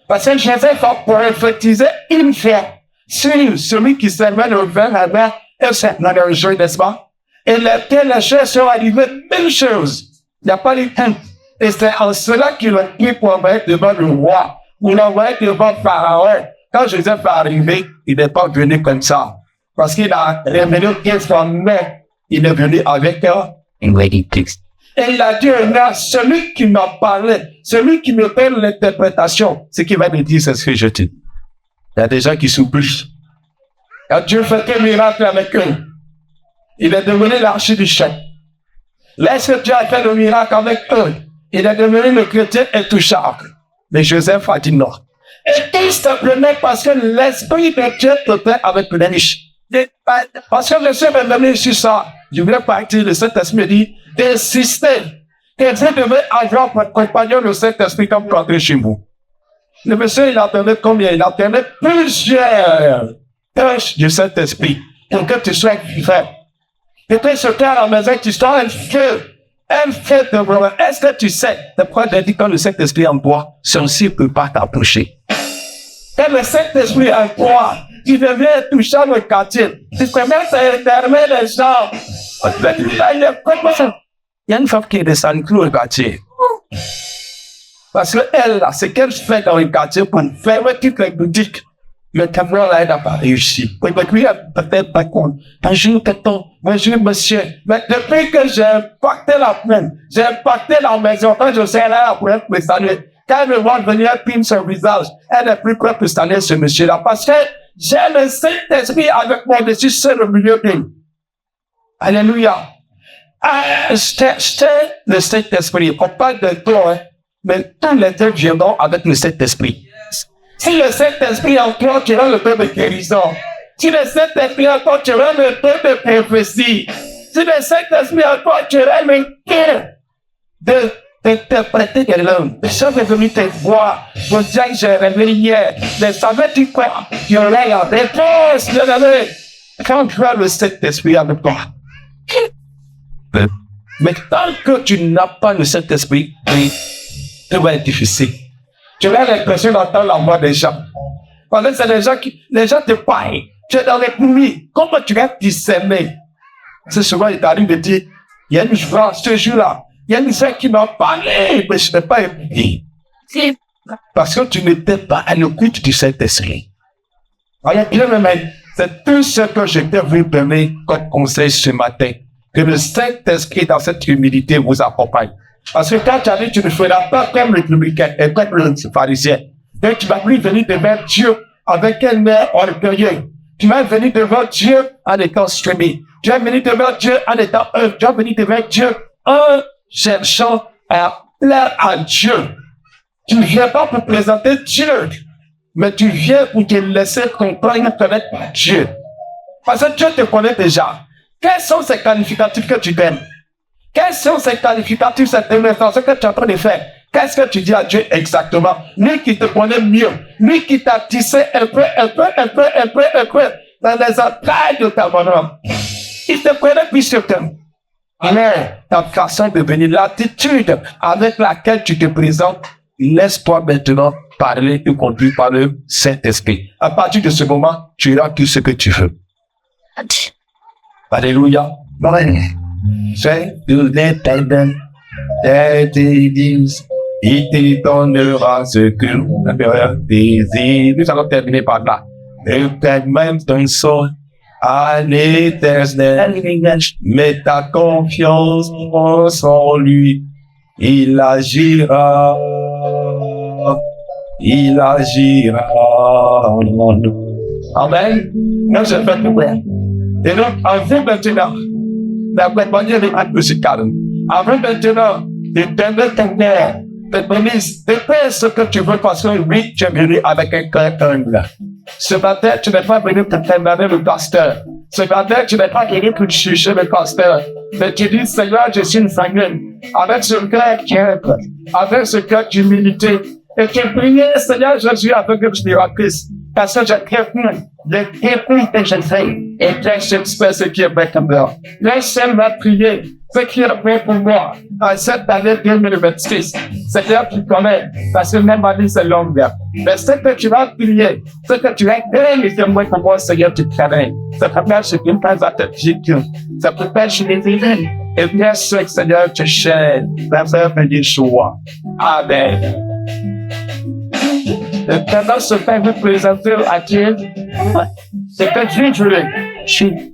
Parce que Joseph a prophétisé une fois sur celui qui servait le vin à main, et c'est dans le jeu, n'est-ce pas? Et les choses sont arrivées, une chose. Il n'y a pas de temps. Et c'est en cela qu'il a pris pour envoyer devant le roi. Vous l'envoyez devant Pharaon. Quand Joseph est arrivé, il n'est pas venu comme ça. Parce qu'il a révélé qu'il son main. Il est venu avec une wedding text. Et il a dit, là, celui qui m'a parlé, celui qui me donne l'interprétation, ce qu'il va me dire, c'est ce que je dis. Il y a des gens qui s'oublient. Quand Dieu fait un miracle avec eux, il est devenu l'archi du chef. Lorsque Dieu a fait le miracle avec eux, il est devenu le chrétien intouchable. Mais Joseph a dit non. Et tout simplement parce que l'esprit de Dieu peut faire avec les riches. Parce que le Seigneur m'a donné sur ça. Je voulais partir, le Saint-Esprit dit, d'insister. Et Dieu devait avoir pour compagnon le Saint-Esprit comme pour entrer chez vous. Le monsieur, il attendait combien? Il attendait plusieurs tâches du Saint-Esprit pour que tu sois vivant. Et puis, sur à la maison, tu sors un feu de vraiment. Est-ce que tu sais, le prophète dit quand le Saint-Esprit en toi, celui-ci ne peut pas t'approcher. Quand le Saint-Esprit en toi, tu deviens touchant le quartier. Tu commences à intermer les gens. Il y a une femme qui est descendue au quartier. Parce qu'elle, là, c'est qu'elle fait dans le quartier pour fermer toutes les boutiques. Le témoin là, il n'a pas réussi. Lui, il a peut-être pas compte. Bonjour, tonton. Bonjour, monsieur. Mais depuis que j'ai impacté la plaine, j'ai impacté la maison, quand je sais là, pour être me saluer, quand elle me voit venir pine son visage, elle n'est plus prête pour saluer ce monsieur-là. Parce que j'ai le Saint-Esprit avec moi dessus sur le milieu de lui. Alléluia. C'est le Saint-Esprit. On parle de toi, hein. Mais tous les deux viendront avec le Saint-Esprit. Si le Saint-Esprit en toi, tu auras le peu de guérison. Si le Saint-Esprit en toi, tu auras le peu de prophétie. Si le Saint-Esprit en toi, tu auras le cœur d'interpréter des langues. Les choses sont venues te voir. Vous dire que j'ai révélé hier. Mais savais-tu quoi? Tu aurais en réponse de l'année. Quand tu as le Saint-Esprit avec toi. Mais tant que tu n'as pas le Saint-Esprit, tout va être difficile. Tu as l'impression d'entendre la voix des gens. Parce que c'est les gens te parlent. Tu es dans les pluies. Comment tu vas discerner? C'est souvent, il t'arrive de dire, il y a une voix, ce jour-là, il y a une voix qui m'a parlé, mais je n'ai pas écouté. Parce que tu n'étais pas à l'écoute du Saint-Esprit. Regarde bien, mais c'est tout ce que je t'ai voulu donner comme conseil ce matin. Que le Saint-Esprit, dans cette humilité, vous accompagne. Parce que quand tu arrives, tu ne feras pas comme le publicain et comme le pharisien. Donc, tu vas plus venir devant Dieu avec un air orgueilleux. Tu vas venir devant Dieu en étant streamé. Tu vas venir devant Dieu en étant tu vas venir devant Dieu en cherchant à plaire à Dieu. Tu ne viens pas pour présenter Dieu, mais tu viens pour te laisser comprendre connaître par Dieu. Parce que Dieu te connaît déjà. Quels sont ces qualificatifs que tu donnes? Quels sont ces qualificatifs, cette démonstration que tu es en train de faire? Qu'est-ce que tu dis à Dieu exactement? Lui qui te connaît mieux, lui qui t'a tissé un peu, dans les entrailles de ta bonhomme. Il te connaît plus que toi. Mais ta façon de venir, l'attitude avec laquelle tu te présentes, laisse-toi maintenant parler et conduire par le Saint-Esprit. À partir de ce moment, tu auras tout ce que tu veux. Alléluia. C'est de l'intendant d'Église. Il te donnera ce que le désir. Nous allons terminer par là. Et même ton sort à l'éternel. Mets ta confiance en lui. Il agira. Il agira. Amen. Nous je fais tout bien. Et donc, en vous maintenant, d'accompagner les actes musicales. En vous maintenant, de donner ton air, de donner ce que tu veux parce que oui, tu es venu avec un cœur humble. Ce matin, tu n'es pas venu pour condamner le pasteur. Ce matin, tu n'es pas venu pour juger le pasteur. Mais tu dis, Seigneur, je suis une famille. Avec ce cœur humble, avec ce cœur d'humilité. Et tu pries, Seigneur Jésus, avec une miratrice. Parce que j'ai compris que je fais. Et que j'espère ce qui est bien comme moi. Laisse-moi prier. Ce qui est bien pour moi. En cette année 2026. Seigneur, tu connais. Parce que même ma vie, c'est longue. Mais ce que tu vas prier, ce que tu vas faire, c'est moi pour moi, Seigneur, tu connais. Ça prépare ce qui me passe à ta vie. Ça prépare chez les événements. Et bien sûr, Seigneur, tu cherches. Ça fait des choix. Amen. Le pendant ce temps, vous présenter à Dieu, c'est que Dieu, je suis.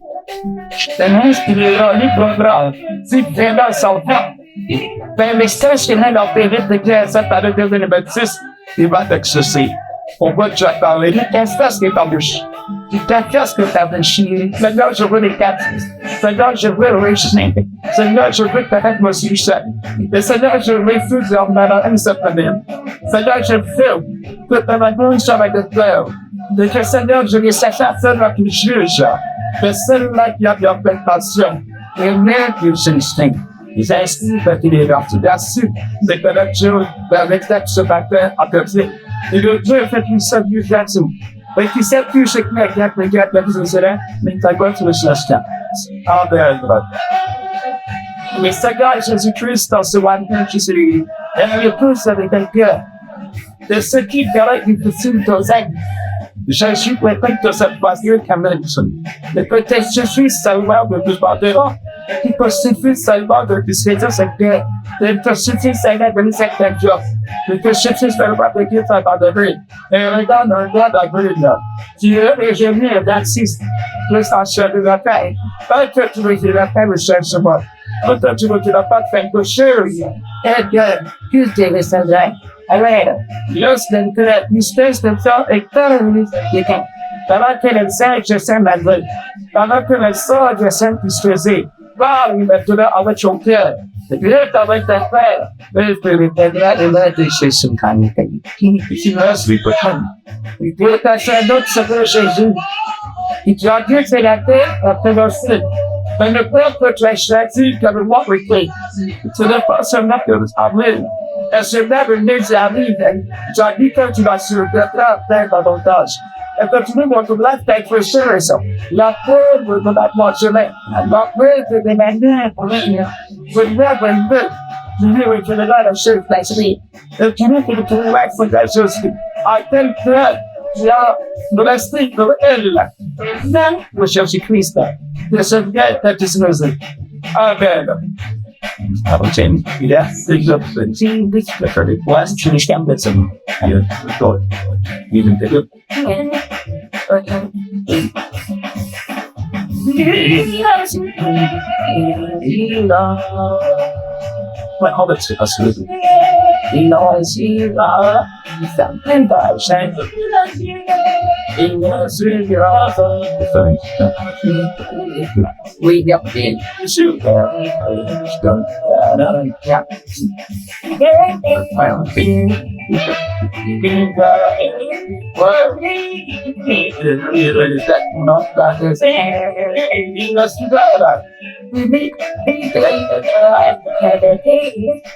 C'est moi qui le libre, si vraiment son temps. Ben, les stages qui l'ont opéré de Dieu à cette année 2026, il va t'exaucer. Pourquoi tu as parlé? Qu'est-ce qui est en bouche? Qu'est-ce que tu as bouché? Seigneur, je veux les quatre. Seigneur, je veux réussir. Seigneur, je veux connaître mon succès. Et Seigneur, je refuse en malade cette année. Seigneur, je veux que ta main soit avec le cœur. Et que Seigneur, je les sache à faire qui juge. Que celui-là qui a bien fait passion. Et même qui s'instincte. Ils inscrivent que tu es parti là-dessus. C'est que la Dieu, avec ça, ce matin, à peu près. Et le Dieu fait une seule vue là-dessous. Et qui sait plus ce qu'il y a, la vie de cela, mais t'as quoi sur le chastin. Amen. Mais Seigneur Jésus-Christ, dans ce matin, qui se lui, elle est plus avec un cœur. De ce qui paraît difficile aux aides. Jésus prétend que cette voiture comme Nelson. Mais peut-être Jésus seulement de plus partir. Qui constitue seulement de discuter cette guerre. Il constitue seulement de cette guerre. Il constitue seulement de quitter sa banderie. Et regarde un gars d'avril. Dieu est génie et d'artiste. Plus en chef de la paix. Tant que tu veux qu'il a fait le cherchement. Tant que tu veux qu'il a pas fait de chose. Et que, qu'il te restera. Alors, lorsqu'elle crée l'espèce de temps est terroriste, pendant que le sang, je sens la vie. Pendant que le sang, je sens disposer. Parle maintenant avec ton cœur. Viens avec ta frère. Mais je vais t'aider et m'aider chez son candidat. Qui va se répéter. Il faut attacher un autre secret Jésus. Il te a dit que c'est la terre après le ciel. Mais ne pas que tu aies choisi comme moi avec lui. Ce n'est pas seulement que vous avez. Et ce n'est pas une arrive. Tu as dit que tu vas sur le terrain dans ton tâche. Et que tu veux mon problème d'être sûr et ça. La pauvre de la moitié. La pauvre de la manière pour venir. Vous devez avoir une Lui, je le donne sur la suite. Le Québec est le pouvoir fondation. À tel point, il y a de l'esprit de elle. Même le Jésus-Christ, le Seigneur est disposé. Amen. Amen. Il a déjà petit, le faire des poids, tu ne t'aimes pas ça. Il y a d'autres. Il y a d'autres. What all that's us with you know as you are something by shine in the street you're off we got in shoot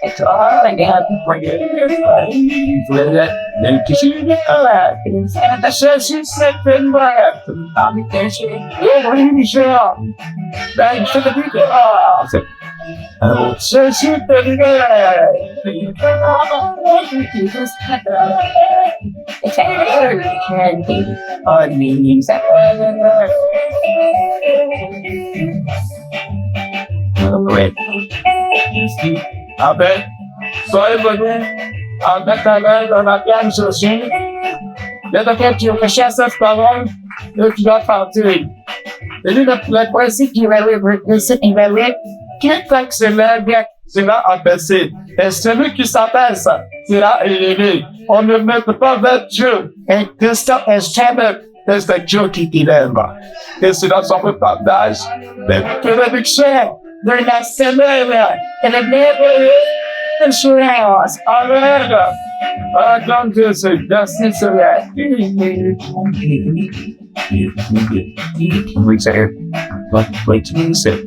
it's all I got for you. With it, then kiss you. And the session set in my I'm dancing. You're really sure. Thanks for the people. Oh, session in on me. Amen. Soy bueno. Amen. Dans la gamme sociale. Le docteur qui a chassé ce parole, le qui doit partir. Et lui, le principe qui va le site, il va le quelqu'un qui se lève bien, c'est là à passer. Et celui qui s'appelle ça, c'est là élevé. On ne met pas vers Dieu. Et Christophe est jamais c'est Dieu qui t'élève. Et c'est dans son partage. Mais prédiction. They're not similar, and it never insurance. Amen. I don't do so. Just insurance. We say, but wait, we say.